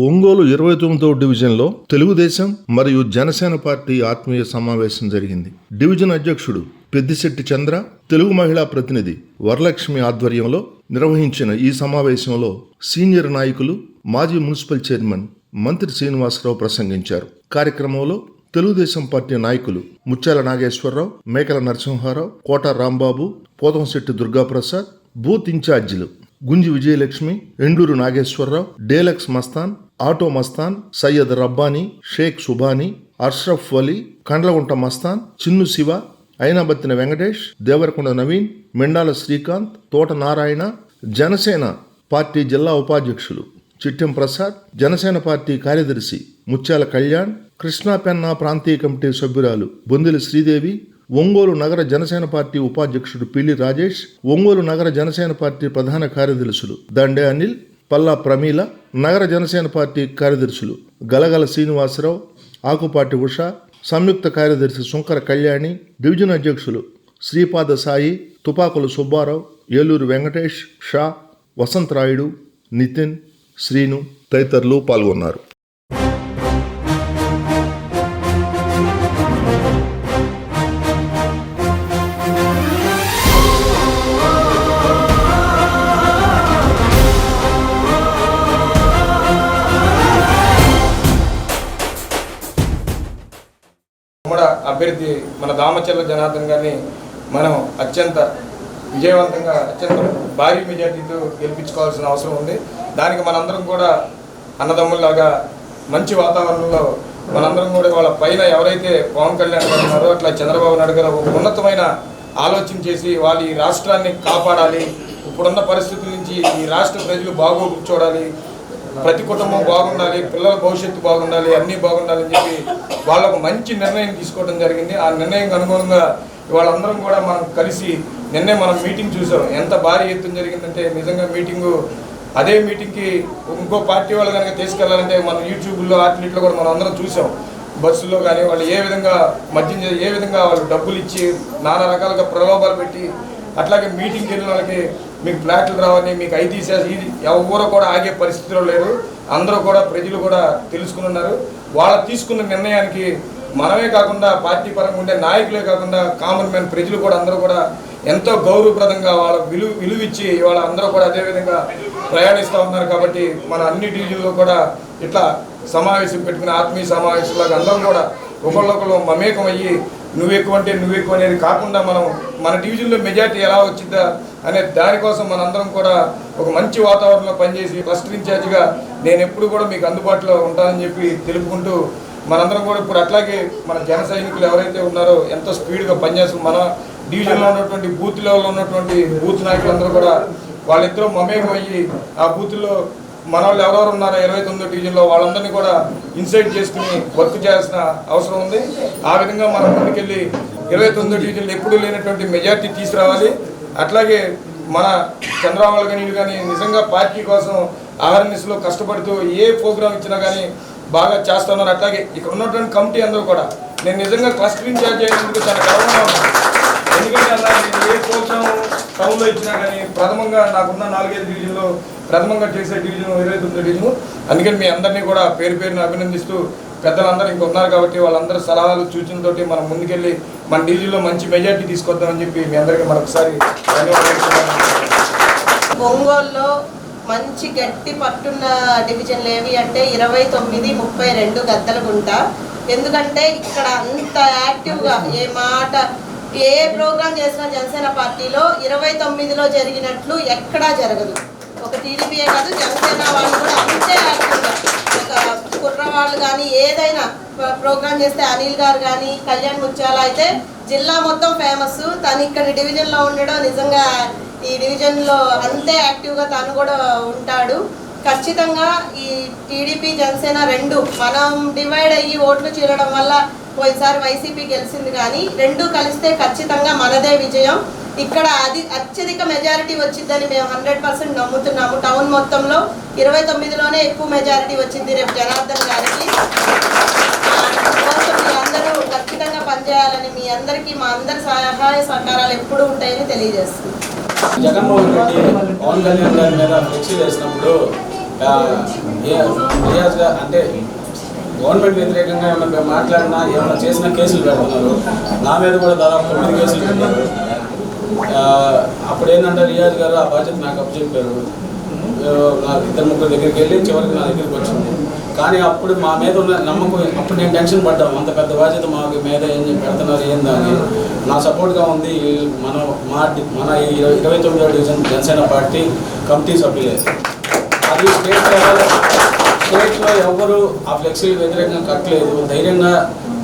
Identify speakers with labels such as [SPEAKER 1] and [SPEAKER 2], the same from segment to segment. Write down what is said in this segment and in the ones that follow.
[SPEAKER 1] ఒంగోలు 29వ డివిజన్లో తెలుగుదేశం మరియు జనసేన పార్టీ ఆత్మీయ సమావేశం జరిగింది. డివిజన్ అధ్యక్షుడు పెద్దిశెట్టి చంద్ర, తెలుగు మహిళా ప్రతినిధి వరలక్ష్మి ఆధ్వర్యంలో నిర్వహించిన ఈ సమావేశంలో సీనియర్ నాయకులు, మాజీ మున్సిపల్ చైర్మన్ మంత్రి శ్రీనివాసరావు ప్రసంగించారు. కార్యక్రమంలో తెలుగుదేశం పార్టీ నాయకులు ముత్యాల నాగేశ్వరరావు, మేకల నరసింహారావు, కోట రాంబాబు, పోతంశెట్టి దుర్గాప్రసాద్, బూత్ ఇన్ఛార్జీలు గుంజి విజయలక్ష్మి, ఎండూరు నాగేశ్వరరావు, డేలక్స్ మస్తాన్, ఆటో మస్తాన్, సయ్యద్ రబ్బానీ, షేక్ సుబానీ, అష్రఫ్ వలీ, కండ్లగుంట మస్తాన్, చిన్ను శివ, అయినాబత్తిన వెంకటేష్, దేవరకొండ నవీన్, మెండాల శ్రీకాంత్, తోట నారాయణ, జనసేన పార్టీ జిల్లా ఉపాధ్యక్షులు చిట్టెం ప్రసాద్, జనసేన పార్టీ కార్యదర్శి ముత్యాల కళ్యాణ్, కృష్ణా పెన్నా ప్రాంతీయ కమిటీ సభ్యురాలు బొందిలి శ్రీదేవి, ఒంగోలు నగర జనసేన పార్టీ ఉపాధ్యక్షుడు పిల్లి రాజేష్, ఒంగోలు నగర జనసేన పార్టీ ప్రధాన కార్యదర్శులు దండే అనిల్, పల్లా ప్రమీల, నగర జనసేన పార్టీ కార్యదర్శులు గలగల శ్రీనివాసరావు, ఆకుపాటి ఉష, సంయుక్త కార్యదర్శి శంకర కళ్యాణి, డివిజన్ అధ్యక్షులు శ్రీపాద సాయి, తుపాకుల సుబ్బారావు, ఏలూరు వెంకటేష్, షా, వసంతరాయుడు, నితిన్, శ్రీను తదితరులు పాల్గొన్నారు.
[SPEAKER 2] అభ్యర్థి మన దామచర్ల జనార్దన్ గారిని మనం అత్యంత విజయవంతంగా, అత్యంత భారీ మెజార్టీతో గెలిపించుకోవాల్సిన అవసరం ఉంది. దానికి మనందరం కూడా అన్నదమ్ముల్లాగా మంచి వాతావరణంలో మనందరం కూడా వాళ్ళ పైన ఎవరైతే పవన్ కళ్యాణ్ గారు ఉన్నారో అట్లా చంద్రబాబు నాయుడు గారు ఒక ఉన్నతమైన ఆలోచన చేసి వాళ్ళు ఈ రాష్ట్రాన్ని కాపాడాలి, ఇప్పుడున్న పరిస్థితుల నుంచి ఈ రాష్ట్ర ప్రజలు బాగోగు చూడాలి, ప్రతి కుటుంబం బాగుండాలి, పిల్లల భవిష్యత్తు బాగుండాలి, అన్నీ బాగుండాలని చెప్పి వాళ్ళకు మంచి నిర్ణయం తీసుకోవడం జరిగింది. ఆ నిర్ణయం అనుగుణంగా వాళ్ళందరం కూడా మనం కలిసి నిన్నే మనం మీటింగ్ చూసాం. ఎంత భారీ ఎత్తున జరిగిందంటే నిజంగా మీటింగు, అదే మీటింగ్కి ఇంకో పార్టీ వాళ్ళు కనుక తీసుకెళ్లాలంటే మన యూట్యూబ్లో వాటిలో కూడా మనం అందరం చూసాం. బస్సుల్లో కానీ వాళ్ళు ఏ విధంగా ఏ విధంగా వాళ్ళు డబ్బులు ఇచ్చి నానా రకాలుగా ప్రలోభాలు పెట్టి, అట్లాగే మీటింగ్కి వెళ్ళిన వాళ్ళకి మీకు ఫ్లాట్లు రావని, మీకు ఐదు తీసేసి ఇది ఎవరో కూడా ఆగే పరిస్థితిలో లేరు. అందరూ కూడా ప్రజలు కూడా తెలుసుకుని ఉన్నారు. వాళ్ళు తీసుకున్న నిర్ణయానికి మనమే కాకుండా పార్టీ పరంగా ఉండే నాయకులే కాకుండా కామన్ మ్యాన్ ప్రజలు కూడా అందరూ కూడా ఎంతో గౌరవప్రదంగా వాళ్ళ విలువిచ్చి వాళ్ళ అందరూ కూడా అదేవిధంగా ప్రయాణిస్తూ ఉన్నారు. కాబట్టి మన అన్ని డివిజన్లో కూడా ఇట్లా సమావేశం పెట్టుకుని ఆత్మీయ సమావేశంలాగా అందరం కూడా ఒకళ్ళొకళ్ళు మమేకం అయ్యి నువ్వు ఎక్కువ అంటే నువ్వు ఎక్కువ అనేది కాకుండా మన డివిజన్లో మెజార్టీ ఎలా వచ్చిద్దా అనే దానికోసం మనందరం కూడా ఒక మంచి వాతావరణంలో పనిచేసి క్లస్టర్ ఇన్ఛార్జిగా నేను ఎప్పుడు కూడా మీకు అందుబాటులో ఉంటానని చెప్పి తెలుపుకుంటూ మనందరం కూడా ఇప్పుడు అట్లాగే మన జన సైనికులు ఎవరైతే ఉన్నారో ఎంతో స్పీడ్గా పనిచేస్తున్నారు. మన డివిజన్లో ఉన్నటువంటి బూత్ లెవెల్లో ఉన్నటువంటి బూత్ నాయకులందరూ కూడా వాళ్ళిద్దరూ మమేకం అయ్యి ఆ బూత్లో మన వాళ్ళు ఎవరెవరు ఉన్నారో 29వ డివిజన్లో వాళ్ళందరినీ కూడా ఇన్సైట్ చేసుకుని వర్క్ చేయాల్సిన అవసరం ఉంది. ఆ విధంగా మనం ముందుకెళ్ళి 29వ డివిజన్లో ఎప్పుడూ లేనటువంటి మెజార్టీ తీసుకురావాలి. అట్లాగే మన చంద్రబాబు కానీ నిజంగా పార్టీ కోసం అవేర్నెస్లో కష్టపడుతూ ఏ ప్రోగ్రామ్ ఇచ్చినా కానీ బాగా చేస్తున్నారు. అట్లాగే ఇక్కడ ఉన్నటువంటి కమిటీ అందరూ కూడా నేను నిజంగా క్లస్టర్ ఇన్ఛార్జ్ చేయడానికి చాలా గర్వంగా ఉన్నాను. ఎందుకంటే అలా నేను ఏ ప్రోగ్రామ్ టౌన్లో ఇచ్చినా కానీ ప్రథమంగా నాకున్న 4-5 డివిజన్లో ప్రథమంగా చేసే డివిజన్ 29వ డివిజన్. అందుకని మీ అందరినీ కూడా పేరు పేరుని అభినందిస్తూ పెద్దలందరూ ఇంక ఉన్నారు కాబట్టి వాళ్ళందరూ సలహాలు సూచనలతోటి మనం ముందుకెళ్ళి మన డివిజన్లో మంచి మెజార్టీ తీసుకొద్దామని చెప్పి మీ అందరికీ మరొకసారి ధన్యవాదాలు.
[SPEAKER 3] ఒంగోలులో మంచి గట్టి పట్టున్న డివిజన్లు ఏవి అంటే 29, 32 గద్దలగుంట. ఎందుకంటే ఇక్కడ అంత యాక్టివ్గా ఏ ప్రోగ్రామ్ చేసినా జనసేన పార్టీలో 29లో జరిగినట్లు ఎక్కడా జరగదు. ఒక టీడీపీయే కాదు, జనసేన వాళ్ళు కూడా అంతే యాక్టివ్గా. ఒక కుర్రవాళ్ళు కానీ ఏదైనా ప్రోగ్రామ్ చేస్తే అనిల్ గారు కానీ, కళ్యాణ్ ముత్యాల అయితే జిల్లా మొత్తం ఫేమస్. తను ఇక్కడ డివిజన్లో ఉండడం నిజంగా ఈ డివిజన్లో అంతే యాక్టివ్గా తను కూడా ఉంటాడు. ఖచ్చితంగా ఈ టీడీపీ జనసేన రెండు మనం డివైడ్ అయ్యి ఓట్లు చీలడం వల్ల పోయినసారి వైసీపీ గెలిచింది, కానీ రెండు కలిస్తే ఖచ్చితంగా మనదే విజయం. ఇక్కడ అత్యధిక మెజారిటీ వచ్చిందని మేము 100% నమ్ముతున్నాము. టౌన్ మొత్తంలో 29లోనే ఎక్కువ మెజారిటీ వచ్చింది రేపు జనార్దన్ గారికి. అందుకోసం మీ అందరూ ఖచ్చితంగా పనిచేయాలని, మీ అందరికీ మా అందరి సహాయ సహకారాలు ఎప్పుడు ఉంటాయని తెలియజేస్తున్నాం.
[SPEAKER 4] జగన్మోహన్ రెడ్డి పవన్ కళ్యాణ్ గారి మీద ఫ్లెక్సీ వేసినప్పుడు రియాజ్గా అంటే గవర్నమెంట్ వ్యతిరేకంగా ఏమైనా మాట్లాడినా ఏమైనా చేసిన కేసులు పెడుతున్నారు. నా మీద కూడా దాదాపు 9 కేసులు పెట్టారు. అప్పుడు ఏంటంటే రియాజ్ గారు ఆ బాధ్యత నాకు అప్పచెప్పారు. నా 2-3 దగ్గరికి వెళ్ళి చివరికి నా దగ్గరికి వచ్చింది. కానీ అప్పుడు మా మీద ఉన్న నమ్మకం, అప్పుడు నేను టెన్షన్ పడ్డాను, అంత పెద్ద బాధ్యత మాకు మీద ఏం పెడుతున్నారు ఏందని. నా సపోర్ట్గా ఉంది మన 29వ డివిజన్ జనసేన పార్టీ కమిటీ సభ్యులే. అది స్టేట్లో ఎవరు ఆ ఫ్లెక్సీలు వ్యతిరేకంగా కట్టలేదు. ధైర్యంగా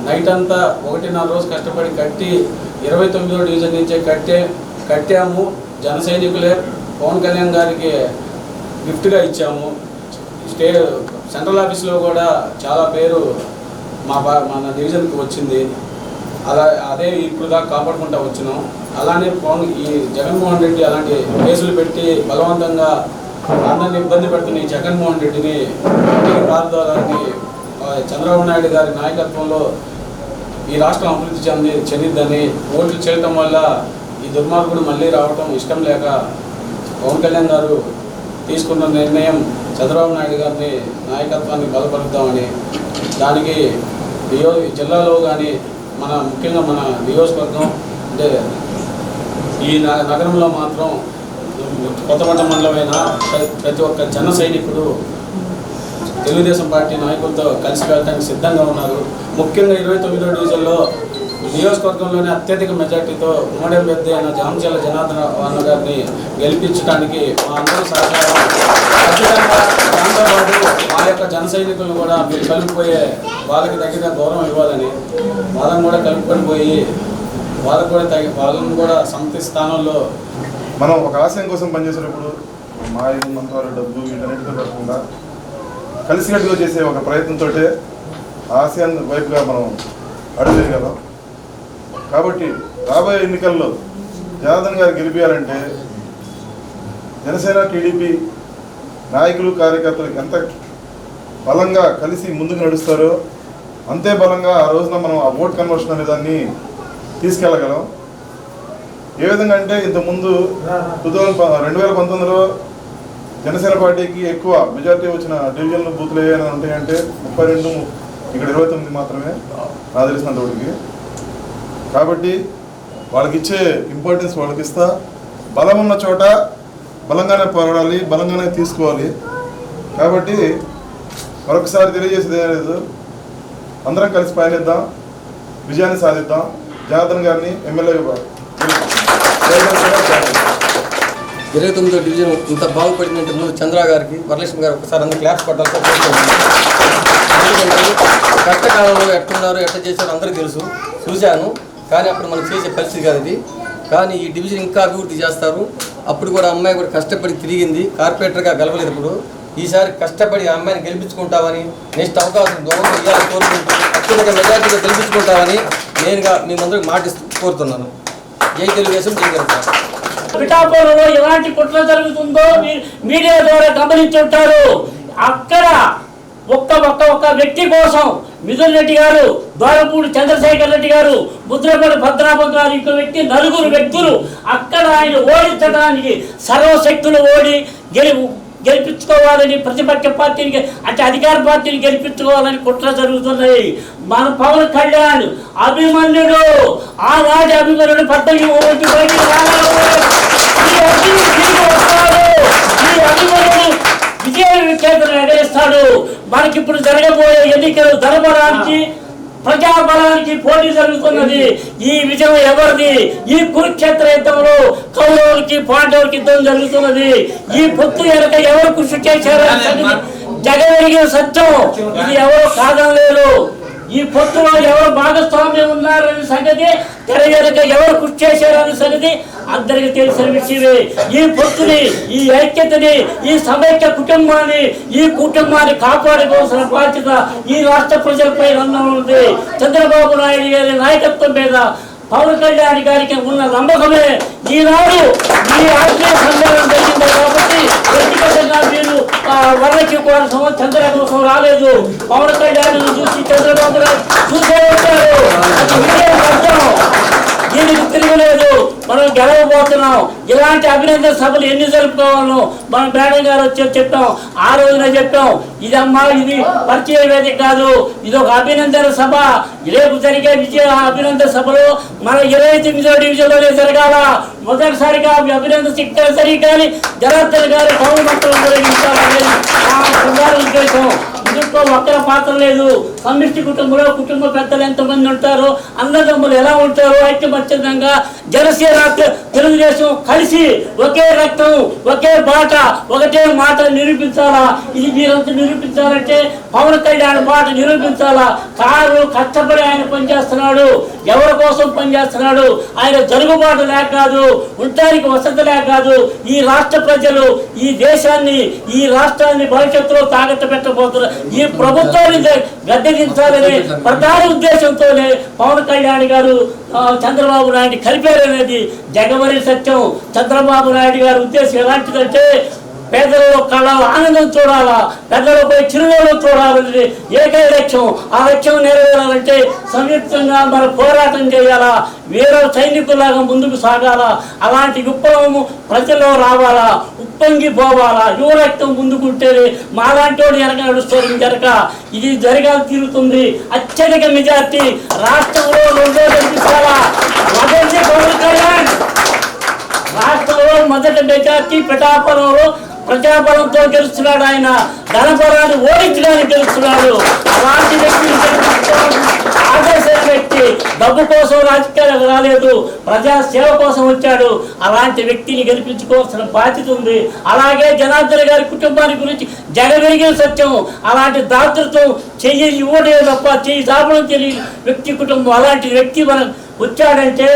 [SPEAKER 4] నైట్ అంతా 1.5 రోజు కష్టపడి కట్టి 29వ డివిజన్ నుంచే కట్టాము. జన సైనికులే పవన్ కళ్యాణ్ గారికి గిఫ్ట్గా ఇచ్చాము. సెంట్రల్ ఆఫీస్లో కూడా చాలా పేరు మన డివిజన్కి వచ్చింది. అదే ఇప్పుడు దాకా కాపాడుకుంటూ వచ్చినాం. అలానే ఈ జగన్మోహన్ రెడ్డి అలాంటి కేసులు పెట్టి బలవంతంగా అందరిని ఇబ్బంది పెడుతున్న ఈ జగన్మోహన్ రెడ్డిని ప్రార్థనని చంద్రబాబు నాయుడు గారి నాయకత్వంలో ఈ రాష్ట్రం అభివృద్ధి చెందిద్దని ఓట్లు చేయటం వల్ల ఈ దుర్మార్గుడు మళ్ళీ రావటం ఇష్టం లేక పవన్ కళ్యాణ్ గారు తీసుకున్న నిర్ణయం చంద్రబాబు నాయుడు గారిని నాయకత్వాన్ని బలపరుద్దామని, దానికి జిల్లాలో కానీ ముఖ్యంగా మన నియోజకవర్గం అంటే ఈ నగరంలో మాత్రం కొత్తపట్నం మండలమైన ప్రతి ఒక్క జన సైనికుడు తెలుగుదేశం పార్టీ నాయకులతో కలిసి వెళ్ళడానికి సిద్ధంగా ఉన్నారు. ముఖ్యంగా 29వ డివిజన్లో నియోజకవర్గంలోనే అత్యధిక మెజార్టీతో ఉమ్మడి అభ్యర్థి అయిన జామచర్ల జనార్దన్ గారిని గెలిపించడానికి మా అందరూ సహకారం. ఖచ్చితంగా దాంతోపాటు మా యొక్క జన సైనికులను కూడా మీరు కలిపిపోయే వాళ్ళకి తగిన గౌరవం ఇవ్వాలని, వాళ్ళని కూడా కలుపుకొని పోయి వాళ్ళని కూడా సమితి స్థానంలో
[SPEAKER 5] మనం ఒక ఆశయం కోసం పనిచేసేటప్పుడు మా మంత్రాలు డబ్బు వీటన్నిటితో కాకుండా కలిసికట్టుగా చేసే ఒక ప్రయత్నంతో ఆశయాన్ని వైపుగా మనం అడుగుగలం. కాబట్టి రాబోయే ఎన్నికల్లో జనార్దన్ గారు గెలిపించాలంటే జనసేన టీడీపీ నాయకులు కార్యకర్తలు ఎంత బలంగా కలిసి ముందుకు నడుస్తారో అంతే బలంగా ఆ రోజున మనం ఆ ఓట్ కన్వర్షన్ అనే దాన్ని తీసుకెళ్ళగలం. ఏ విధంగా అంటే ఇంతకుముందు 2019లో జనసేన పార్టీకి ఎక్కువ మెజార్టీ వచ్చిన డివిజన్లు బూతులు ఏమైనా ఉంటాయంటే 32, ఇక్కడ 29 మాత్రమే నాకు తెలిసినంతవరకు. కాబట్టి వాళ్ళకి ఇచ్చే ఇంపార్టెన్స్ వాళ్ళకి ఇస్తా. బలం ఉన్న చోట బలంగానే పోరాడాలి, బలంగానే తీసుకోవాలి. కాబట్టి మరొకసారి తెలియజేసేది ఏం లేదు, అందరం కలిసి పయనిద్దాం, విజయాన్ని సాధిద్దాం. జనార్దన్ గారిని ఎమ్మెల్యేగా
[SPEAKER 6] 29వ డివిజన్ ఇంత బాగుపడినంటే ముందు చంద్ర గారికి, వరలక్ష్మి గారు ఒకసారి అందరూ క్లాప్స్ కొట్టాల్సి ఎందుకంటే కష్టకాలంలో ఎట్టున్నారో ఎట్ట చేశారో అందరికీ తెలుసు, చూశాను. కానీ అప్పుడు మనం చేసే పరిస్థితి కాదు ఇది. కానీ ఈ డివిజన్ ఇంకా అభివృద్ధి చేస్తారు. అప్పుడు కూడా అమ్మాయి కూడా కష్టపడి తిరిగింది, కార్పొరేటర్గా గెలవలేదు. ఇప్పుడు ఈసారి కష్టపడి ఆ అమ్మాయిని గెలిపించుకుంటామని, నెక్స్ట్ అవకాశం దొంగలు ఇవ్వాలని కోరుకుంటూ అత్యధిక మెజార్టీగా గెలిపించుకుంటామని నేనుగా మీ ముందరికి మాటిస్తూ కోరుతున్నాను. జై తెలుగుదేశం, జై జనసేన.
[SPEAKER 7] పిఠాపురంలో ఎలాంటి కుట్ర జరుగుతుందో మీడియా ద్వారా గమనించి ఉంటారు. అక్కడ ఒక్క వ్యక్తి కోసం మిథున్ రెడ్డి గారు, ద్వారపూడి చంద్రశేఖర్ రెడ్డి గారు, ముద్రపల్లి భద్రాప గారు, ఇంకో వ్యక్తి, 4 వ్యక్తులు అక్కడ ఆయన ఓడించడానికి సర్వశక్తులు ఓడి గెలిపించుకోవాలని, ప్రతిపక్ష పార్టీని అంటే అధికార పార్టీని గెలిపించుకోవాలని కుట్ర జరుగుతున్నాయి. మన పవన్ కళ్యాణ్ అభిమన్యుడు, ఆనాటి అభిమన్యుడు పట్టణి విజయ వికేతను ఎగరేస్తాడు. మనకిప్పుడు జరగబోయే ఎన్నికలు ధనబలానికి, ప్రజాబలానికి పోటీ జరుగుతున్నది. ఈ విజయం ఎవరిది? ఈ కురుక్షేత్ర యుద్ధంలో కౌరవులకి పాండవులకి యుద్ధం జరుగుతున్నది. ఈ పొత్తు వెనక ఎవరు కృషి చేశారు జగమెరిగిన సత్యం. ఇది ఎవరు కాదనలేరు. ఈ పొత్తులో ఎవరు భాగస్వామ్యం ఉన్నారనే సంగతి, తెర వెనక ఎవరు కృషి చేశారనే సంగతి అందరికీ తెలిసిన విషయమే. ఈ పొత్తుని, ఈ ఐక్యతని, ఈ సమైక్య కుటుంబాన్ని కాపాడుకోవాల్సిన బాధ్యత ఈ రాష్ట్ర ప్రజలపై ఉంది. చంద్రబాబు నాయుడు గారి నాయకత్వం మీద పవన్ కళ్యాణ్ గారికి ఉన్న నమ్మకమే ఈనాడు ఈ ఆత్మీయ సమ్మేళనం జరిగింది. కాబట్టి వ్యక్తిగతంగా మీరు వరలక్ష్మి కోసం, చంద్ర కోసం రాలేదు. పవన్ కళ్యాణ్ చూసి చంద్రబాబు గారు చూసే వచ్చారు. అది మీడియా అర్థం. దీనికి తిరుగులేదు, మనం గెలవబోతున్నాం. ఇలాంటి అభినందన సభలు ఎన్ని జరుపుకోవాలను మన మేడం గారు వచ్చి చెప్పాం, ఆ రోజున చెప్పాం. ఇదమ్మా ఇది పరిచయ వేదిక కాదు, ఇది ఒక అభినందన సభ. రేపు జరిగే అభినందన సభలో మన 29వ డివిజన్లోనే జరగాల. మొదటిసారిగా అభినందన శిక్షణ జరిగాలి, జనార్దన్ గారి పౌరు మంత్రులు నిర్వహించాలనేది నా ప్రధాన ఉద్దేశం. ఇందులో ఒక్కర పాత్ర లేదు. సమిష్టి కుటుంబంలో కుటుంబ పెద్దలు ఎంతమంది ఉంటారో, అన్నదమ్ములు ఎలా ఉంటారో ఐక్యమత్యంగా జనసేన తెలుగుదేశం కలిసి ఒకే రక్తం ఒకే బాట ఒకటే మాట నిరూపించాలా. ఇది మీరంతా నిరూపించాలంటే పవన్ కళ్యాణ్ మాట నిరూపించాలా. కారు కష్టపడి ఆయన పనిచేస్తున్నాడు, ఎవరి కోసం పనిచేస్తున్నాడు, ఆయన జరుగుబాటు లేక కాదు, ఉండటానికి వసతి లేక కాదు. ఈ రాష్ట్ర ప్రజలు ఈ దేశాన్ని ఈ రాష్ట్రాన్ని భవిష్యత్తులో తాకట్టు పెట్టబోతున్నారు. ఈ ప్రభుత్వాన్ని గద్దెదించాలనే ప్రధాన ఉద్దేశంతోనే పవన్ కళ్యాణ్ గారు చంద్రబాబు నాయుడు కలిపారనేది జగవరి సత్యం. చంద్రబాబు నాయుడు గారి ఉద్దేశం ఎలాంటిదంటే పేదలలో కళ్ళలో ఆనందం చూడాలా, పెద్దలపై చిరునవ్వు చూడాలనేది ఏకైక లక్ష్యం. ఆ లక్ష్యం నెరవేరాలంటే సంయుక్తంగా మన పోరాటం చేయాలా, వీర సైనికులాగా ముందుకు సాగాల. అలాంటి విప్లవము ప్రజల్లో రావాలా, ఉప్పొంగిపోవాలా. యువ రక్తం ముందుకుంటేనే మాలాంటి వాడు వెనక నడుస్తుంది జరగ. ఇది జరగాలి తీరుతుంది. అత్యధిక మెజార్టీ రాష్ట్రంలో 2వ గెలిపించాలా. మొదటి పవన్ కళ్యాణ్ రాష్ట్రంలో మొదటి మెజార్టీ పిఠాపురంలో ప్రజాబలంతో గెలుస్తున్నాడు. ఆయన ధనబలాన్ని ఓడించడానికి గెలుస్తున్నాడు. అలాంటి వ్యక్తిని ఆదేశించిన వ్యక్తి డబ్బు కోసం రాజకీయాలకు రాలేదు, ప్రజా సేవ కోసం వచ్చాడు. అలాంటి వ్యక్తిని గెలిపించుకోవాల్సిన బాధ్యత ఉంది. అలాగే జనార్దన్ గారి కుటుంబాన్ని గురించి జగమెరిగిన సత్యం. అలాంటి దాతృత్వం చెయ్యి ఇవ్వడే తప్ప చెయ్యి దాపడం తెలియని వ్యక్తి కుటుంబం. అలాంటి వ్యక్తి మనం వచ్చాడంటే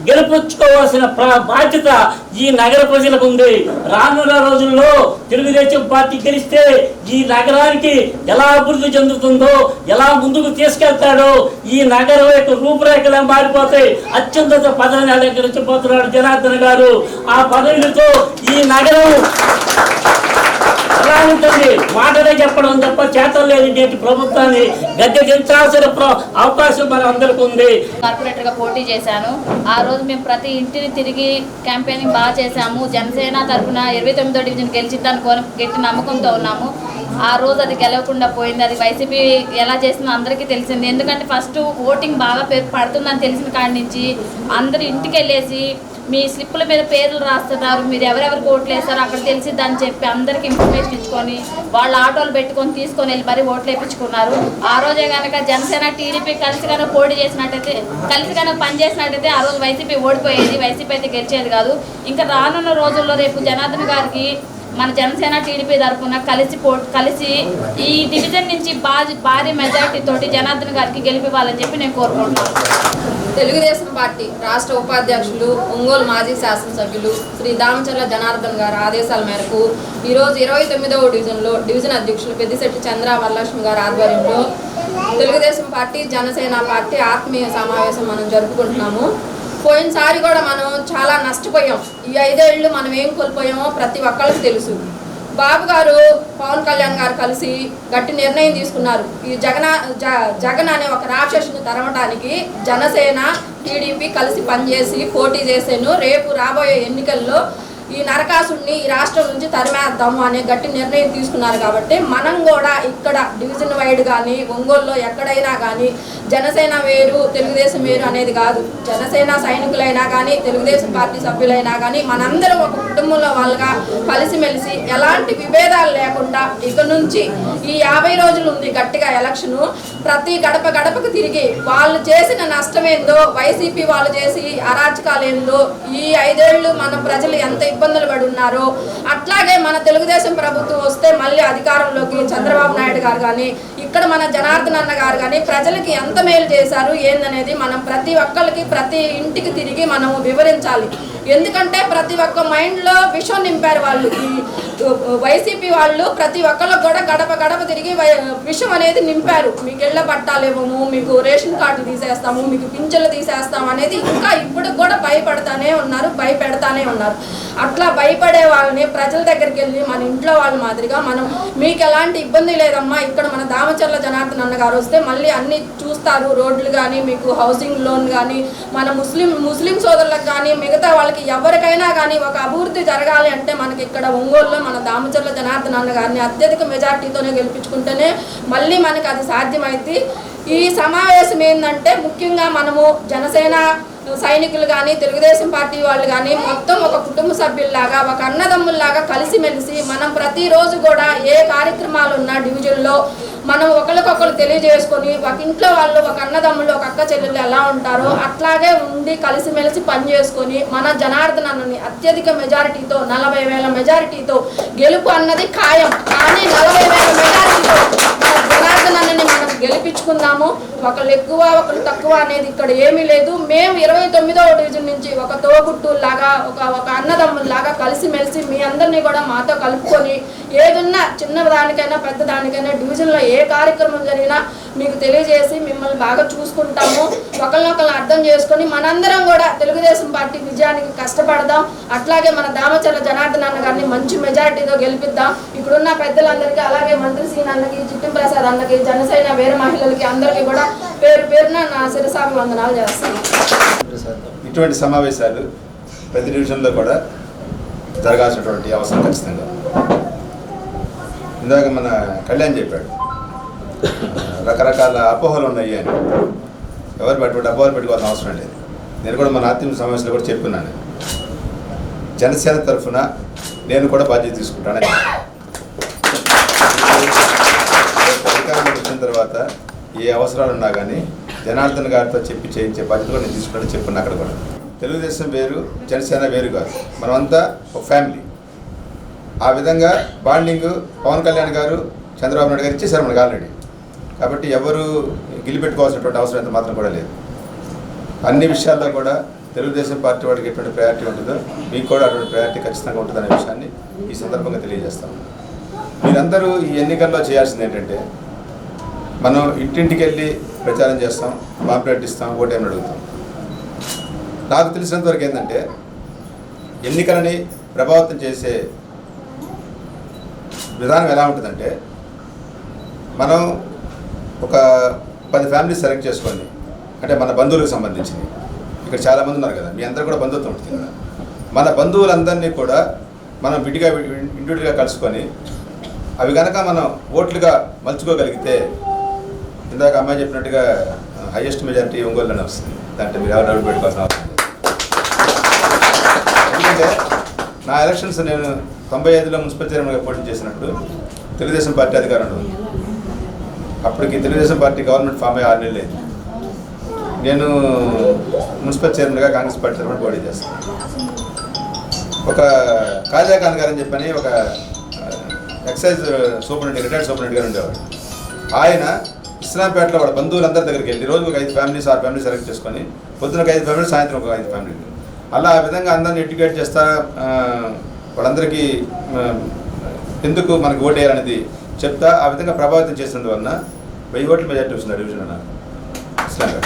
[SPEAKER 7] గెలుపుచ్చుకోవాల్సిన బాధ్యత ఈ నగర ప్రజలకు ఉంది. రానున్న రోజుల్లో తెలుగుదేశం పార్టీ గెలిస్తే ఈ నగరానికి ఎలా అభివృద్ధి చెందుతుందో, ఎలా ముందుకు తీసుకెళ్తాడో, ఈ నగరం యొక్క రూపురేఖలు మారిపోతాయి. అత్యున్నత పదవిని అలంకరించబోతున్నాడు జనార్దన్ గారు. ఆ పదవులతో ఈ నగరం ఎలా ఉంటుంది మాటలే చెప్పడం తప్ప చేతలు లేదు. నేటి ప్రభుత్వాన్ని గద్దె దించాల్సిన అవకాశం మన అందరికీ ఉంది.
[SPEAKER 8] కార్పొరేటర్గా పోటీ చేశాను. ఆ రోజు మేము ప్రతి ఇంటిని తిరిగి క్యాంపెయినింగ్ బాగా చేశాము. జనసేన తరఫున 29వ డివిజన్ గెలిచిద్దానికి గట్టి నమ్మకంతో ఉన్నాము. ఆ రోజు అది గెలవకుండా పోయింది. అది వైసీపీ ఎలా చేసిందో అందరికీ తెలిసింది. ఎందుకంటే ఫస్ట్ ఓటింగ్ బాగా పడుతుందని తెలిసిన కాడి నుంచి అందరు ఇంటికి వెళ్ళేసి మీ స్లిప్పుల మీద పేర్లు రాస్తున్నారు, మీరు ఎవరెవరికి ఓట్లు వేస్తారో అక్కడ తెలిసిద్దని చెప్పి అందరికీ ఇన్ఫర్మేషన్ ఇచ్చుకొని వాళ్ళ ఆటోలు పెట్టుకొని తీసుకొని వెళ్ళి మరీ ఓట్లు వేయించుకున్నారు. ఆ రోజే కనుక జనసేన టీడీపీ కలిసి కనుక పోటీ చేసినట్టయితే, కలిసి కనుక పనిచేసినట్టయితే ఆ రోజు వైసీపీ ఓడిపోయేది, వైసీపీ అయితే గెలిచేది కాదు. ఇంకా రానున్న రోజుల్లో రేపు జనార్దన్ గారికి మన జనసేన టీడీపీ తరఫున కలిసి ఈ డివిజన్ నుంచి భారీ మెజారిటీ తోటి జనార్దన్ గారికి గెలిపివ్వాలని చెప్పి నేను కోరుకుంటున్నాను.
[SPEAKER 9] తెలుగుదేశం పార్టీ రాష్ట్ర ఉపాధ్యక్షులు, ఒంగోలు మాజీ శాసనసభ్యులు శ్రీ దామచర్ల జనార్దన్ గారి ఆదేశాల మేరకు ఈరోజు 29వ డివిజన్లో డివిజన్ అధ్యక్షులు పెద్దిశెట్టి చంద్ర వరలక్ష్మి గారి ఆధ్వర్యంలో తెలుగుదేశం పార్టీ జనసేన పార్టీ ఆత్మీయ సమావేశం మనం జరుపుకుంటున్నాము. పోయినసారి కూడా మనం చాలా నష్టపోయాం. ఈ 5 ఏళ్ళు మనం ఏం కోల్పోయామో ప్రతి ఒక్కరికి తెలుసు. బాబు గారు పవన్ కళ్యాణ్ గారు కలిసి గట్టి నిర్ణయం తీసుకున్నారు. ఈ జగన్ అనే ఒక రాక్షసుని తరమటానికి జనసేన టీడీపీ కలిసి పనిచేసి పోటీ చేసాను. రేపు రాబోయే ఎన్నికల్లో ఈ నరకాసుడిని ఈ రాష్ట్రం నుంచి తరిమేద్దాము అనే గట్టి నిర్ణయం తీసుకున్నారు. కాబట్టి మనం కూడా ఇక్కడ డివిజన్ వైడ్ కానీ ఒంగోలులో ఎక్కడైనా కానీ జనసేన వేరు తెలుగుదేశం వేరు అనేది కాదు. జనసేన సైనికులైనా కానీ తెలుగుదేశం పార్టీ సభ్యులైనా కానీ మనందరం ఒక కుటుంబంలో వాళ్ళగా కలిసిమెలిసి ఎలాంటి విభేదాలు లేకుండా ఇక నుంచి ఈ 50 రోజులు ఉంది గట్టిగా ఎలక్షను. ప్రతి గడప గడపకు తిరిగి వాళ్ళు చేసిన నష్టమేందో, వైసీపీ వాళ్ళు చేసి అరాచకాలేందో, ఈ 5 ఏళ్ళు మన ప్రజలు ఎంత ఇబ్బందులు పడి ఉన్నారో, అట్లాగే మన తెలుగుదేశం ప్రభుత్వం వస్తే మళ్ళీ అధికారంలోకి చంద్రబాబు నాయుడు గారు కానీ ఇక్కడ మన జనార్దన్ అన్న గారు కానీ ప్రజలకి ఎంత మేలు చేశారు ఏందనేది మనం ప్రతి ఒక్కరికి ప్రతి ఇంటికి తిరిగి మనం వివరించాలి. ఎందుకంటే ప్రతి ఒక్క మైండ్లో విషం నింపారు వాళ్ళు. ఈ వైసీపీ వాళ్ళు ప్రతి ఒక్కళ్ళకు కూడా గడప గడప తిరిగి విషం అనేది నింపారు. మీకు ఇళ్ళ పట్టాలేమో, మీకు రేషన్ కార్డులు తీసేస్తాము, మీకు పింఛన్లు తీసేస్తాము అనేది ఇంకా ఇప్పుడు కూడా భయపెడతానే ఉన్నారు. అట్లా భయపడే వాళ్ళని ప్రజల దగ్గరికి వెళ్ళి మన ఇంట్లో వాళ్ళ మాదిరిగా మనం మీకు ఎలాంటి ఇబ్బంది లేదమ్మా, ఇక్కడ మన దామచర్ల జనార్దన్ అన్న గారు వస్తే మళ్ళీ అన్ని చూస్తారు, రోడ్లు కానీ మీకు హౌసింగ్ లోన్ కానీ మన ముస్లిం సోదరులకు కానీ మిగతా వాళ్ళకి ఎవరికైనా కానీ ఒక అభివృద్ధి జరగాలి అంటే మనకి ఇక్కడ ఒంగోలులో మన దామచర్ల జనార్దన్ అన్న గారిని అత్యధిక మెజార్టీతోనే గెలిపించుకుంటేనే మళ్ళీ మనకి అది సాధ్యమైంది. ఈ సమావేశం ఏంటంటే ముఖ్యంగా మనము జనసేన సైనికులు కానీ తెలుగుదేశం పార్టీ వాళ్ళు కానీ మొత్తం ఒక కుటుంబ సభ్యుల్లాగా ఒక అన్నదమ్ముల్లాగా కలిసిమెలిసి మనం ప్రతిరోజు కూడా ఏ కార్యక్రమాలు ఉన్నా డివిజన్లో మనం ఒకరికొకరు తెలియజేసుకొని ఒక ఇంట్లో వాళ్ళు ఒక అన్నదమ్ములు ఒక అక్క చెల్లెళ్ళు ఎలా ఉంటారో అట్లాగే ఉండి కలిసిమెలిసి పనిచేసుకొని మన జనార్దన్ అన్నని అత్యధిక మెజారిటీతో 40,000 మెజారిటీతో గెలుపు అన్నది ఖాయం. కానీ 40,000 మెజారిటీతో మన జనార్దన్ అన్నని మనం గెలిపించుకుందాము. ఒకళ్ళు ఎక్కువ ఒకళ్ళు తక్కువ అనేది ఇక్కడ ఏమీ లేదు. మేము 29వ డివిజన్ నుంచి ఒక తోబుట్టులాగా ఒక అన్నదమ్ముల్లాగా కలిసిమెలిసి మీ అందరినీ కూడా మాతో కలుపుకొని ఏదున్నా చిన్న దానికైనా పెద్ద దానికైనా డివిజన్లో ఏ కార్యక్రమం జరిగినా మీకు తెలియజేసి మిమ్మల్ని బాగా చూసుకుంటాము. ఒకరినొకరు అర్థం చేసుకొని మనందరం కూడా తెలుగుదేశం పార్టీ విజయానికి కష్టపడదాం. అట్లాగే మన దామచర్ల జనార్దన్ అన్న గారిని మంచి మెజారిటీతో గెలిపిద్దాం. ఇక్కడున్న పెద్దలందరికీ అలాగే మంత్రి సీన్ అన్నకి, చిట్టిం ప్రసాద్ అన్నకి, జనసేన వీర మహిళలకి అందరికీ కూడా పేరున నా శిరసాభివందనాలు చేస్తాను.
[SPEAKER 10] ఇటువంటి సమావేశాలు ప్రతి డివిజన్లో కూడా జరగాల్సినటువంటి అవసరం ఖచ్చితంగా. ఇందాక మన కళ్యాణ్ చెప్పాడు రకరకాల అపోహలు ఉన్నాయి అని. ఎవరు పెట్టుకుంటే అపోహలు పెట్టుకోవాల్సిన అవసరం లేదు. నేను కూడా మన ఆత్మీయ సమావేశంలో కూడా చెప్పుకున్నాను, జనసేన తరఫున నేను కూడా బాధ్యత తీసుకుంటానని. అధికారంలోకి వచ్చిన తర్వాత ఏ అవసరాలు ఉన్నా కానీ జనార్దన్ గారితో చెప్పి చేయించే బాధ్యత కూడా నేను తీసుకుంటానని చెప్పుకున్నా. అక్కడ కూడా తెలుగుదేశం వేరు, జనసేన వేరు కాదు, మనమంతా ఒక ఫ్యామిలీ. ఆ విధంగా బాండింగ్ పవన్ కళ్యాణ్ గారు, చంద్రబాబు నాయుడు గారు ఇచ్చేసారు మనకు ఆల్రెడీ. కాబట్టి ఎవరు గిలిపెట్టుకోవాల్సినటువంటి అవసరం అయితే మాత్రం కూడా లేదు. అన్ని విషయాల్లో కూడా తెలుగుదేశం పార్టీ వాడికి ఎటువంటి ప్రయారిటీ ఉంటుందో మీకు కూడా అటువంటి ప్రయారిటీ ఖచ్చితంగా ఉంటుందనే విషయాన్ని ఈ సందర్భంగా తెలియజేస్తాం. మీరందరూ ఈ ఎన్నికల్లో చేయాల్సింది ఏంటంటే, మనం ఇంటింటికి వెళ్ళి ప్రచారం చేస్తాం, పాంప్లెట్ ఇస్తాం, ఓటేమని అడుగుతాం. నాకు తెలిసినంతవరకు ఏంటంటే, ఎన్నికలని ప్రభావితం చేసే విధానం ఎలా ఉంటుందంటే, మనం ఒక 10 ఫ్యామిలీస్ సెలెక్ట్ చేసుకొని, అంటే మన బంధువులకు సంబంధించింది, ఇక్కడ చాలామంది ఉన్నారు కదా, మీ అందరూ కూడా బంధుత్వం ఉంటుంది కదా, మన బంధువులందరినీ కూడా మనం ఇండివిజువల్గా కలుసుకొని అవి కనుక మనం ఓట్లుగా మలుచుకోగలిగితే, ఇందాక అమ్మాయి చెప్పినట్టుగా హైయెస్ట్ మెజారిటీ ఒంగోలులోనే వస్తుంది. దాంట్లో మీరు ఎవరు డౌట్ పెట్టుకోవాల్సిన అవసరం లేదు. ఎందుకంటే నా ఎలక్షన్స్ నేను 95లో మున్సిపల్ చైర్మన్గా పోటీ చేసినప్పుడు తెలుగుదేశం పార్టీ అధికారంలో ఉంది. అప్పటికి తెలుగుదేశం పార్టీ గవర్నమెంట్ ఫామ్ అయ్యి 6 నెలలు అయింది. నేను మున్సిపల్ చైర్మన్గా కాంగ్రెస్ పార్టీ తరఫున పోటీ చేస్తాను. ఒక కాజా ఖాన్ గారు అని చెప్పని ఒక ఎక్సైజ్ సూపరింటెండెంట్, రిటైర్డ్ సూపరింటెండెంట్ గారు ఉండేవాడు. ఆయన ఇస్లాంపేటలో వాళ్ళ బంధువులందరి దగ్గరికి వెళ్ళి రోజు ఒక 5 ఫ్యామిలీస్ 6 ఫ్యామిలీస్ సెలెక్ట్ చేసుకొని పొద్దున ఒక 5 ఫ్యామిలీస్, సాయంత్రం ఒక 5 ఫ్యామిలీలు, అలా ఆ విధంగా అందరిని ఎడ్యుకేట్ చేస్తా వాళ్ళందరికీ ఎందుకు మనకు ఓటు వేయాలనేది చెప్తా ఆ విధంగా ప్రభావితం చేసినందువలన 1000 ఓట్ల మెజార్టీ వస్తుంది డివిజన్ అన్న ఇస్లాంపేట.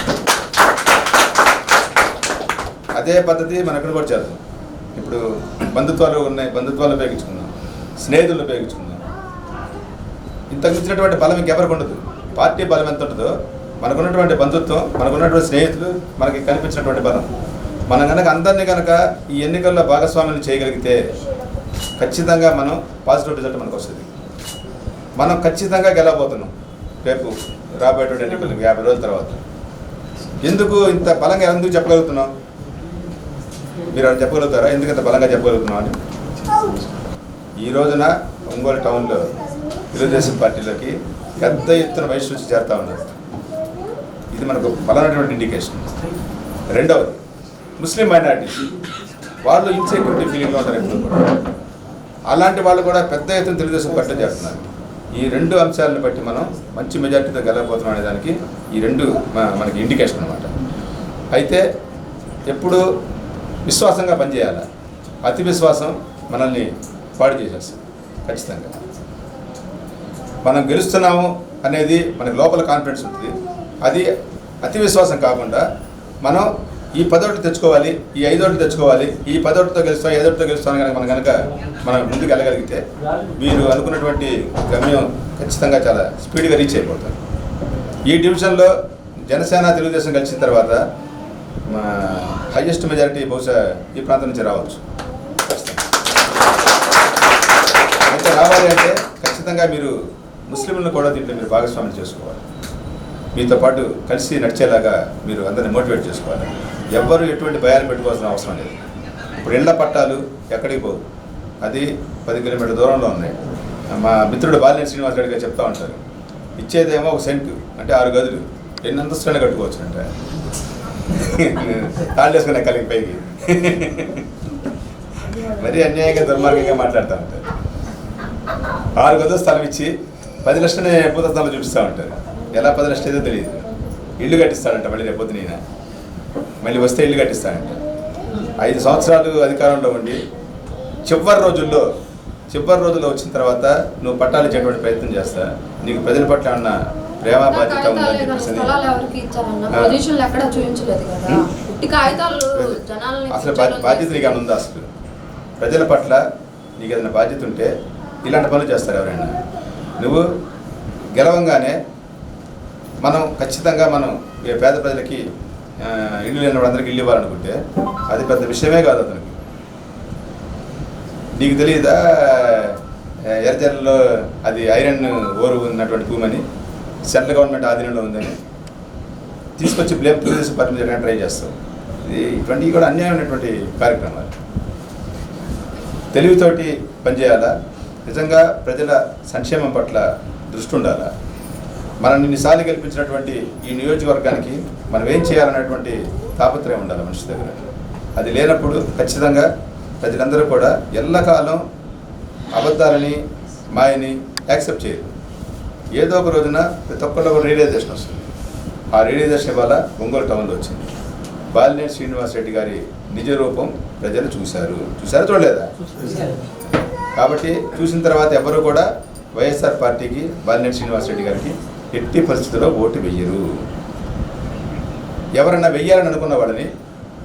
[SPEAKER 10] అదే పద్ధతి మనం ఎక్కడ కూడా చేద్దాం. ఇప్పుడు బంధుత్వాలు ఉన్నాయి, బంధుత్వాలు ఉపయోగించుకుందాం, స్నేహితులు ఉపయోగించుకుందాం. ఇంతకు మించినటువంటి బలం ఇంకెవరికి ఉండదు. పార్టీ బలం ఎంత ఉంటుందో మనకున్నటువంటి బంధుత్వం, మనకున్నటువంటి స్నేహితులు మనకి కనిపించినటువంటి బలం. మనం కనుక అందరినీ కనుక ఈ ఎన్నికల్లో భాగస్వామ్యం చేయగలిగితే ఖచ్చితంగా మనం పాజిటివ్ రిజల్ట్ మనకు వస్తుంది. మనం ఖచ్చితంగా గెలవబోతున్నాం రేపు రాబోయేటువంటి ఎన్నికలు 50 రోజుల తర్వాత. ఎందుకు ఇంత బలంగా ఎందుకు చెప్పగలుగుతున్నాం? మీరు అది చెప్పగలుగుతారా ఎందుకు ఇంత బలంగా చెప్పగలుగుతున్నాం అని? ఈ రోజున ఒంగోలు టౌన్లో తెలుగుదేశం పార్టీలోకి పెద్ద ఎత్తున వయసు నుంచి చేరుతా ఉన్నారు. ఇది మనకు బలమైనటువంటి ఇండికేషన్. రెండవది, ముస్లిం మైనారిటీస్ వాళ్ళు ఇన్సెక్యూరిటీ ఫీలింగ్లో ఉంటారు ఎప్పుడు కూడా. అలాంటి వాళ్ళు కూడా పెద్ద ఎత్తున తెలుగుదేశం పార్టీ చేస్తున్నారు. ఈ 2 అంశాలను బట్టి మనం మంచి మెజార్టీతో గెలవబోతున్నాం అనే దానికి ఈ 2 మనకి ఇండికేషన్ అనమాట. అయితే ఎప్పుడు విశ్వాసంగా పనిచేయాలి. అతి విశ్వాసం మనల్ని పాడు చేసేస్తుంది. ఖచ్చితంగా మనం గెలుస్తున్నాము అనేది మనకి లోపల కాన్ఫిడెన్స్ ఉంటుంది. అది అతి విశ్వాసం కాకుండా మనం ఈ 10 ఓట్లు తెచ్చుకోవాలి, ఈ 5 ఓట్లు తెచ్చుకోవాలి, ఈ 10 ఓట్లతో గెలుస్తాం, 5 ఓట్లతో గెలుస్తాం కనుక మనం ముందుకు వెళ్ళగలిగితే మీరు అనుకున్నటువంటి గమ్యం ఖచ్చితంగా చాలా స్పీడ్గా రీచ్ అయిపోతారు. ఈ డివిజన్లో జనసేన తెలుగుదేశం కలిసిన తర్వాత హైయెస్ట్ మెజారిటీ బహుశా ఈ ప్రాంతం నుంచి రావచ్చు. అయితే రావాలి అంటే ఖచ్చితంగా మీరు ముస్లింలను కూడా దీంట్లో మీరు భాగస్వామ్యం చేసుకోవాలి. మీతో పాటు కలిసి నడిచేలాగా మీరు అందరిని మోటివేట్ చేసుకోవాలి. ఎవ్వరూ ఎటువంటి భయాలు పెట్టుకోవాల్సిన అవసరం లేదు. ఇప్పుడు ఇళ్ల పట్టాలు ఎక్కడికి పోవు, అది 10 కిలోమీటర్ల దూరంలో ఉన్నాయి. మా మిత్రుడు బాలినేని శ్రీనివాస్ రెడ్డి గారు చెప్తా ఉంటారు, ఇచ్చేదేమో 1 సెంటు అంటే 6 గదులు, ఎన్ని అంతస్తులైనా కట్టుకోవచ్చు అంటే తాళ్ళు వేసుకునే కలిగి పైకి మరీ అన్యాయంగా దుర్మార్గంగా మాట్లాడుతూ ఉంటారు. 6 గదుల స్థలం ఇచ్చి 10 లక్షలనే భూతత్వంలో చూపిస్తూ ఉంటారు. ఎలా 10 లక్షలు ఏదో తెలియదు. ఇల్లు కట్టిస్తాడంట మళ్ళీ రేపొద్దు నేను మళ్ళీ వస్తే ఇల్లు కట్టిస్తాడంట. 5 సంవత్సరాలు అధికారంలో ఉండి చివరి రోజుల్లో వచ్చిన తర్వాత నువ్వు పట్టాలు ఇచ్చేటువంటి ప్రయత్నం చేస్తా, నీకు ప్రజల పట్ల ఉన్న ప్రేమ బాధ్యత ఉందని చెప్పేసి అసలు బాధ్యత నీకు ఏమైనా ఉందా? అసలు ప్రజల పట్ల నీకు ఏదైనా బాధ్యత ఉంటే ఇలాంటి పనులు చేస్తారు ఎవరైనా. నువ్వు గెలవంగానే మనం ఖచ్చితంగా మనం పేద ప్రజలకి ఇల్లు లేని వాళ్ళందరికీ ఇల్లు ఇవ్వాలనుకుంటే అది పెద్ద విషయమే కాదు అతనికి. నీకు తెలియదా ఎర్రజల్లలో అది ఐరన్ ఓరు ఉన్నటువంటి భూమని సెంట్రల్ గవర్నమెంట్ ఆధీనంలో ఉందని తీసుకొచ్చి బ్లేమ్ తెలుగుదేశం పార్టీ మీద ట్రై చేస్తాం. ఇటువంటివి కూడా అన్యాయమైనటువంటి కార్యక్రమాలు. తెలివితోటి పనిచేయాలా, నిజంగా ప్రజల సంక్షేమం పట్ల దృష్టి ఉండాలా. మనం ఇన్నిసార్లు గెలిపించినటువంటి ఈ నియోజకవర్గానికి మనం ఏం చేయాలనేటువంటి తాపత్రయం ఉండాలి మనిషి దగ్గర. అది లేనప్పుడు ఖచ్చితంగా ప్రజలందరూ కూడా ఎల్లకాలం అబద్ధాలని మాయని యాక్సెప్ట్ చేయరు. ఏదో ఒక రోజున ప్రతి ఒక్కరిలో ఒక రియలైజేషన్ వస్తుంది. ఆ రియలైజేషన్ వల్ల ఒంగోలు టౌన్లో వచ్చింది. బాలినేని శ్రీనివాస్ రెడ్డి గారి నిజ రూపం ప్రజలు చూశారా చూడలేదా? కాబట్టి చూసిన తర్వాత ఎవరు కూడా వైఎస్ఆర్ పార్టీకి బాలినేని శ్రీనివాస్ రెడ్డి గారికి ఎట్టి పరిస్థితుల్లో ఓటు వెయ్యరు. ఎవరన్నా వెయ్యాలని అనుకున్న వాళ్ళని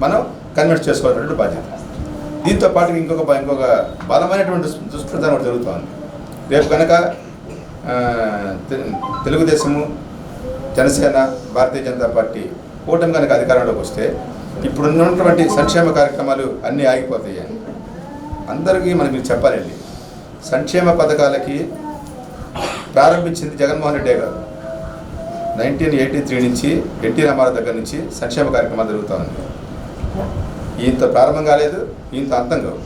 [SPEAKER 10] మనం కన్విన్స్ చేసుకోవాల్సినటువంటి బాధ్యత. దీంతో పాటు ఇంకొక బలమైనటువంటి దుష్ప్రచారం కూడా జరుగుతోంది. రేపు కనుక తెలుగుదేశము, జనసేన, భారతీయ జనతా పార్టీ కూటమి కనుక అధికారంలోకి వస్తే ఇప్పుడు ఉన్నటువంటి సంక్షేమ కార్యక్రమాలు అన్నీ ఆగిపోతాయి అని అందరికీ మనకి చెప్పాలండి. సంక్షేమ పథకాలకి ప్రారంభించింది జగన్మోహన్ రెడ్డే కాదు. 1983 నుంచి ఎన్టీ రామారావు దగ్గర నుంచి సంక్షేమ కార్యక్రమాలు జరుగుతూ ఉంది. ఈయంత ప్రారంభం కాలేదు, ఈయంత అంతం కావు.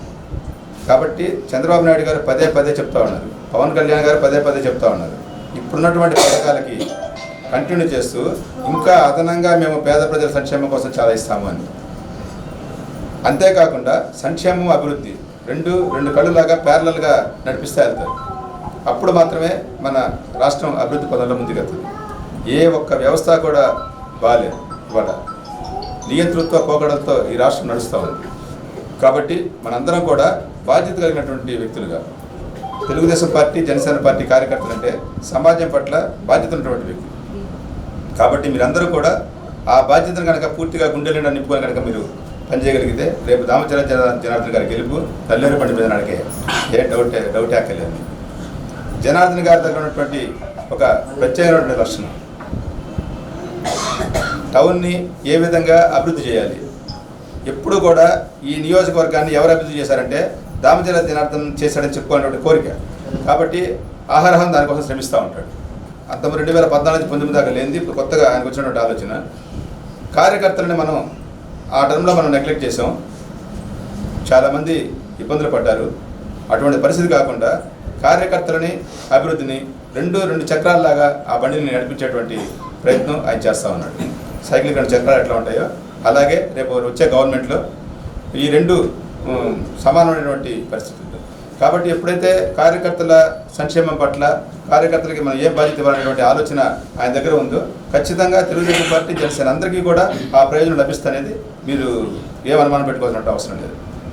[SPEAKER 10] కాబట్టి చంద్రబాబు నాయుడు గారు పదే చెప్తా ఉన్నారు, పవన్ కళ్యాణ్ గారు పదే చెప్తా ఉన్నారు, ఇప్పుడున్నటువంటి పథకాలకి కంటిన్యూ చేస్తూ ఇంకా అదనంగా మేము పేద ప్రజల సంక్షేమం కోసం చాలా ఇస్తాము అని. అంతేకాకుండా సంక్షేమం, అభివృద్ధి రెండు కళ్ళులాగా ప్యారలల్గా నడిపిస్తే వెళ్తారు. అప్పుడు మాత్రమే మన రాష్ట్రం అభివృద్ధి పదంలో ముందుకెళ్తుంది. ఏ ఒక్క వ్యవస్థ కూడా బాగాలేదు. ఇవాళ నియంతృత్వ పోకడలతో ఈ రాష్ట్రం నడుస్తూ ఉంది. కాబట్టి మనందరం కూడా బాధ్యత కలిగినటువంటి వ్యక్తులుగా, తెలుగుదేశం పార్టీ, జనసేన పార్టీ కార్యకర్తలు అంటే సమాజం పట్ల బాధ్యత ఉన్నటువంటి వ్యక్తులు. కాబట్టి మీరందరూ కూడా ఆ బాధ్యతను కనుక పూర్తిగా గుండెలు నింపుకొని కనుక మీరు పనిచేయగలిగితే రేపు దామచల జనార్దన్ గారి గెలుపు తల్లేరు పండి మీద నడికే ఏ డౌట్ ఎక్కలేదు. జనార్దన్ గారి దగ్గర ఉన్నటువంటి ఒక ప్రత్యేకమైనటువంటి లక్షణం, టౌన్ని ఏ విధంగా అభివృద్ధి చేయాలి. ఎప్పుడు కూడా ఈ నియోజకవర్గాన్ని ఎవరు అభివృద్ధి చేశారంటే దామచల జనార్దన్ చేశాడని చెప్పుకునేటువంటి కోరిక. కాబట్టి ఆహారం దానికోసం శ్రమిస్తూ ఉంటాడు. అంత 2014 నుంచి 19 దాకా లేనిది ఇప్పుడు కొత్తగా ఆయనకు వచ్చినటువంటి ఆలోచన. కార్యకర్తలని మనం ఆ టర్మ్లో మనం నెగ్లెక్ట్ చేసాం, చాలామంది ఇబ్బందులు పడ్డారు. అటువంటి పరిస్థితి కాకుండా కార్యకర్తలని, అభివృద్ధిని రెండు చక్రాల్లాగా ఆ బండిని నడిపించేటువంటి ప్రయత్నం ఆయన చేస్తూ ఉన్నాడు. సైకిల్ 2 చక్రాలు ఎట్లా ఉంటాయో అలాగే రేపు వచ్చే గవర్నమెంట్లో ఈ 2 సమానమైనటువంటి పరిస్థితులు. కాబట్టి ఎప్పుడైతే కార్యకర్తల సంక్షేమం పట్ల కార్యకర్తలకి మనం ఏం బాధ్యత ఇవ్వాలనేటువంటి ఆలోచన ఆయన దగ్గర ఉందో ఖచ్చితంగా తెలుగుదేశం పార్టీ, జనసేన అందరికీ కూడా ఆ ప్రయోజనం లభిస్తుంది. మీరు ఏం అనుమానం పెట్టుకోవాల్సిన అవసరం లేదు.